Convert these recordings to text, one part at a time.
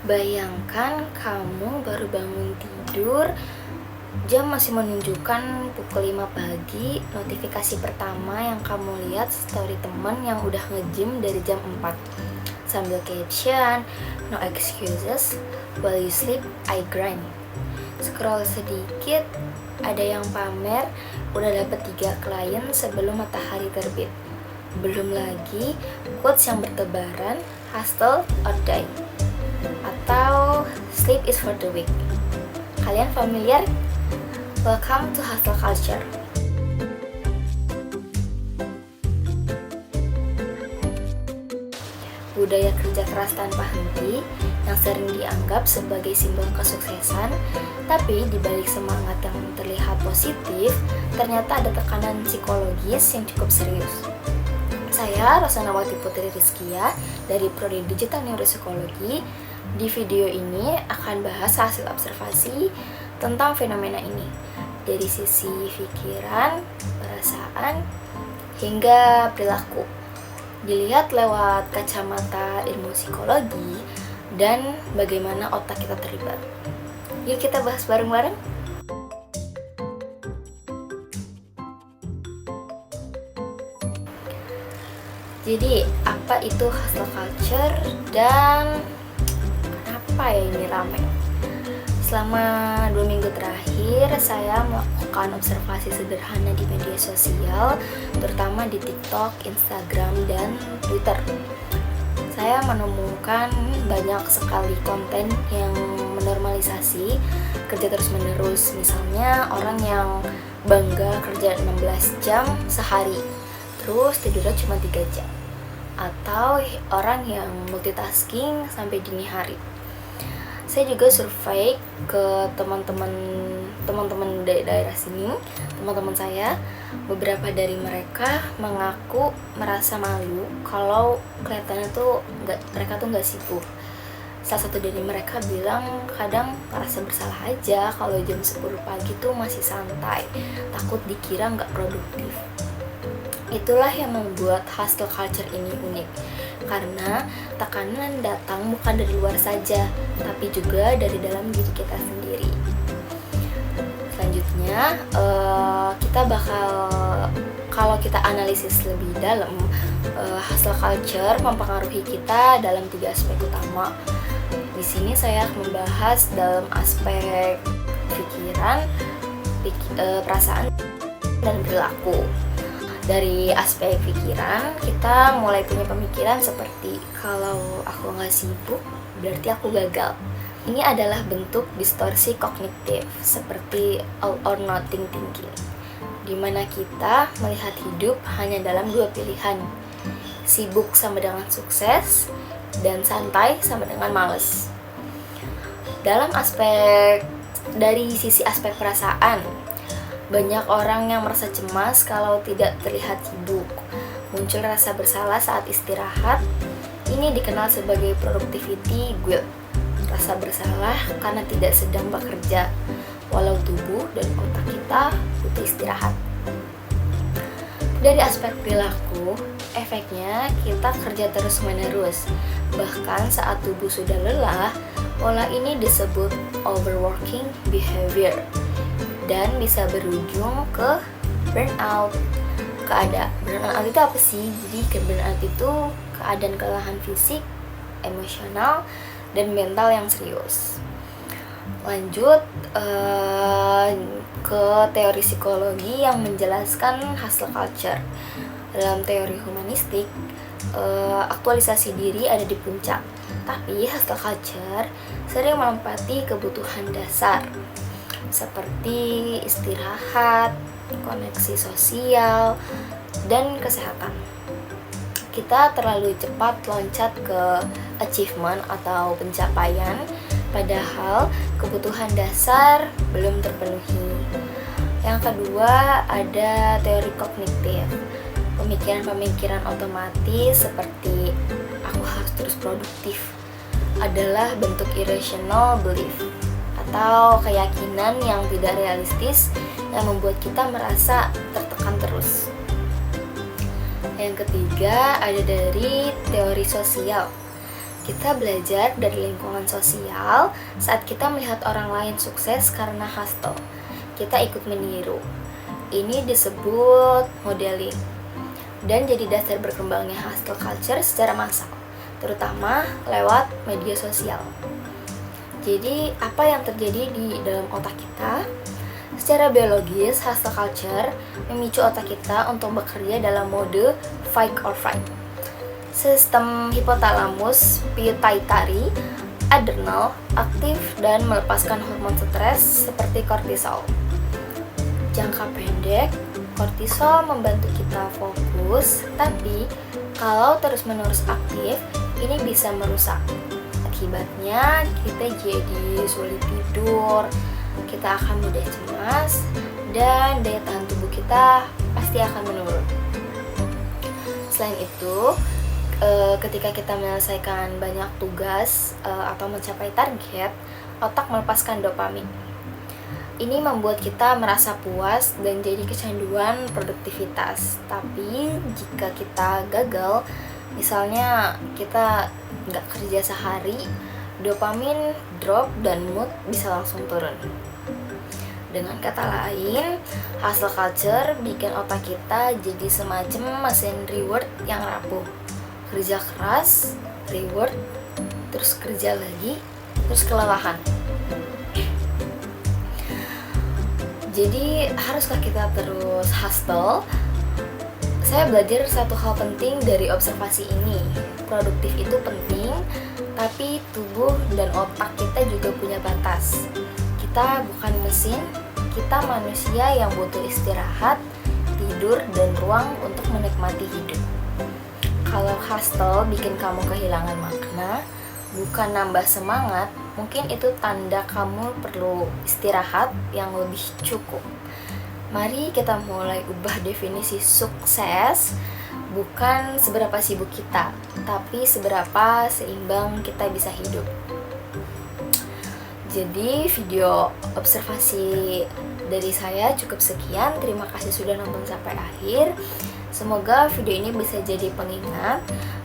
Bayangkan kamu baru bangun tidur, jam masih menunjukkan pukul 5 pagi, notifikasi pertama yang kamu lihat story teman yang udah nge-gym dari jam 4. Sambil caption, no excuses, while you sleep, I grind. Scroll sedikit, ada yang pamer, udah dapet 3 klien sebelum matahari terbit. Belum lagi quotes yang bertebaran, hustle or die, atau sleep is for the weak. Kalian familiar? Welcome to hustle culture. Budaya kerja keras tanpa henti yang sering dianggap sebagai simbol kesuksesan, tapi di balik semangat yang terlihat positif, ternyata ada tekanan psikologis yang cukup serius. Saya Rosanawati Putri Rizkia dari Prodi Digital Neuropsikologi. Di video ini akan bahas hasil observasi tentang fenomena ini dari sisi pikiran, perasaan, hingga perilaku. Dilihat lewat kacamata ilmu psikologi dan bagaimana otak kita terlibat. Yuk kita bahas bareng-bareng. Jadi, apa itu hustle culture dan kenapa ya ini ramai? Selama 2 minggu terakhir, saya melakukan observasi sederhana di media sosial, terutama di TikTok, Instagram, dan Twitter. Saya menemukan banyak sekali konten yang menormalisasi kerja terus-menerus. Misalnya, orang yang bangga kerja 16 jam sehari, terus tidurnya cuma 3 jam. Atau orang yang multitasking sampai dini hari. Saya juga survei ke teman-teman dari daerah sini, teman-teman saya. Beberapa dari mereka mengaku merasa malu kalau kelihatannya tuh mereka tuh nggak sibuk. Salah satu dari mereka bilang kadang merasa bersalah aja kalau jam 10 pagi tuh masih santai, takut dikira nggak produktif. Itulah yang membuat hustle culture ini unik, karena tekanan datang bukan dari luar saja, tapi juga dari dalam diri kita sendiri. Selanjutnya, kalau kita analisis lebih dalam, hustle culture mempengaruhi kita dalam 3 aspek utama. Di sini saya akan membahas dalam aspek pikiran, perasaan, dan perilaku. Dari aspek pikiran, kita mulai punya pemikiran seperti kalau aku nggak sibuk, berarti aku gagal. Ini adalah bentuk distorsi kognitif seperti all or nothing thinking, di mana kita melihat hidup hanya dalam 2 pilihan, sibuk sama dengan sukses, dan santai sama dengan males. Dari sisi aspek perasaan, banyak orang yang merasa cemas kalau tidak terlihat sibuk. Muncul rasa bersalah saat istirahat. Ini dikenal sebagai productivity guilt. Rasa bersalah karena tidak sedang bekerja, walau tubuh dan otak kita butuh istirahat. Dari aspek perilaku, efeknya kita kerja terus-menerus. Bahkan saat tubuh sudah lelah, pola ini disebut overworking behavior dan bisa berujung ke burnout. Burnout itu apa sih? Jadi burnout itu keadaan kelelahan fisik, emosional, dan mental yang serius. Lanjut ke teori psikologi yang menjelaskan hustle culture. Dalam teori humanistik, aktualisasi diri ada di puncak, tapi hustle culture sering menempati kebutuhan dasar seperti istirahat, koneksi sosial, dan kesehatan. Kita terlalu cepat loncat ke achievement atau pencapaian, padahal kebutuhan dasar belum terpenuhi. Yang kedua, ada teori kognitif. Pemikiran-pemikiran otomatis seperti aku harus terus produktif adalah bentuk irrational belief atau keyakinan yang tidak realistis yang membuat kita merasa tertekan terus. Yang ketiga ada dari teori sosial. Kita belajar dari lingkungan sosial saat kita melihat orang lain sukses karena hustle. Kita ikut meniru. Ini disebut modeling. Dan jadi dasar berkembangnya hustle culture secara massal, terutama lewat media sosial. Jadi, apa yang terjadi di dalam otak kita? Secara biologis, hustle culture memicu otak kita untuk bekerja dalam mode fight or flight. Sistem hipotalamus, pituitary, adrenal aktif dan melepaskan hormon stres seperti kortisol. Jangka pendek, kortisol membantu kita fokus, tapi kalau terus-menerus aktif, ini bisa merusak. Akibatnya, kita jadi sulit tidur, kita akan mudah cemas, dan daya tahan tubuh kita pasti akan menurun. Selain itu, ketika kita menyelesaikan banyak tugas atau mencapai target, otak melepaskan dopamin. Ini membuat kita merasa puas dan jadi kecanduan produktivitas. Tapi jika kita gagal, misalnya kita nggak kerja sehari, dopamin drop dan mood bisa langsung turun. Dengan kata lain, hustle culture bikin otak kita jadi semacam mesin reward yang rapuh. Kerja keras, reward, terus kerja lagi, terus kelelahan. Jadi, haruskah kita terus hustle? Saya belajar satu hal penting dari observasi ini. Produktif itu penting, tapi tubuh dan otak kita juga punya batas. Kita bukan mesin, kita manusia yang butuh istirahat, tidur, dan ruang untuk menikmati hidup. Kalau hustle bikin kamu kehilangan makna, bukan nambah semangat, mungkin itu tanda kamu perlu istirahat yang lebih cukup. Mari kita mulai ubah definisi sukses, bukan seberapa sibuk kita, tapi seberapa seimbang kita bisa hidup. Jadi video observasi dari saya cukup sekian. Terima kasih sudah nonton sampai akhir. Semoga video ini bisa jadi pengingat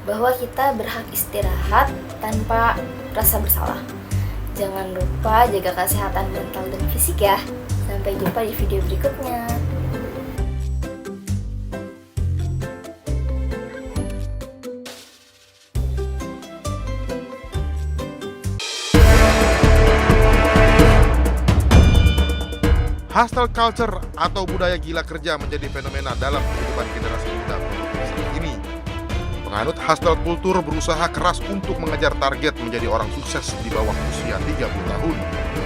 bahwa kita berhak istirahat tanpa rasa bersalah. Jangan lupa jaga kesehatan mental dan fisik ya. Sampai jumpa di video berikutnya. Hustle culture atau budaya gila kerja menjadi fenomena dalam kehidupan generasi muda saat ini. Penganut hustle kultur berusaha keras untuk mengejar target menjadi orang sukses di bawah usia 30 tahun.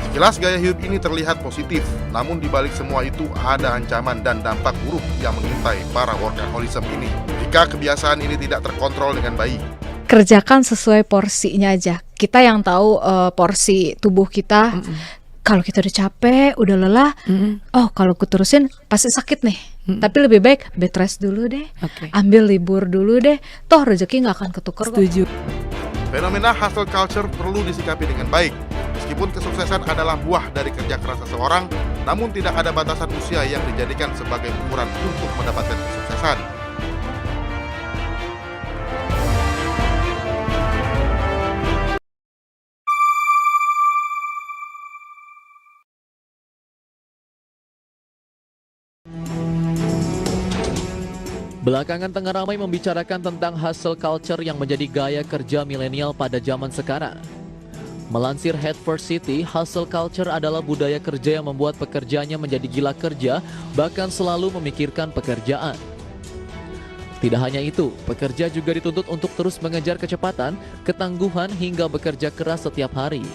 Sekilas gaya hidup ini terlihat positif, namun di balik semua itu ada ancaman dan dampak buruk yang mengintai para workaholism ini jika kebiasaan ini tidak terkontrol dengan baik. Kerjakan sesuai porsinya aja. Kita yang tahu porsi tubuh kita. Kalau kita udah capek, udah lelah, oh kalau aku terusin pasti sakit nih. Tapi lebih baik bed rest dulu deh, ambil libur dulu deh. Toh rezeki nggak akan ketukar. Setuju. Fenomena hustle culture perlu disikapi dengan baik. Meskipun kesuksesan adalah buah dari kerja keras seseorang, namun tidak ada batasan usia yang dijadikan sebagai ukuran untuk mendapatkan kesuksesan. Belakangan tengah ramai membicarakan tentang hustle culture yang menjadi gaya kerja milenial pada zaman sekarang. Melansir Head First City, hustle culture adalah budaya kerja yang membuat pekerjaannya menjadi gila kerja, bahkan selalu memikirkan pekerjaan. Tidak hanya itu, pekerja juga dituntut untuk terus mengejar kecepatan, ketangguhan hingga bekerja keras setiap hari.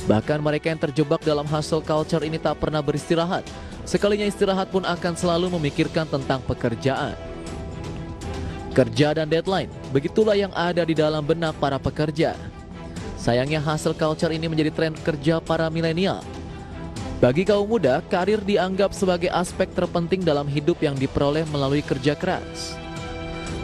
Bahkan mereka yang terjebak dalam hustle culture ini tak pernah beristirahat. Sekalinya istirahat pun akan selalu memikirkan tentang pekerjaan. Kerja dan deadline, begitulah yang ada di dalam benak para pekerja. Sayangnya hustle culture ini menjadi tren kerja para milenial. Bagi kaum muda, karir dianggap sebagai aspek terpenting dalam hidup yang diperoleh melalui kerja keras.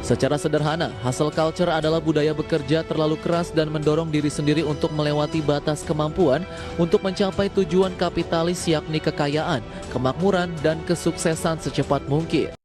Secara sederhana, hustle culture adalah budaya bekerja terlalu keras dan mendorong diri sendiri untuk melewati batas kemampuan untuk mencapai tujuan kapitalis yakni kekayaan, kemakmuran, dan kesuksesan secepat mungkin.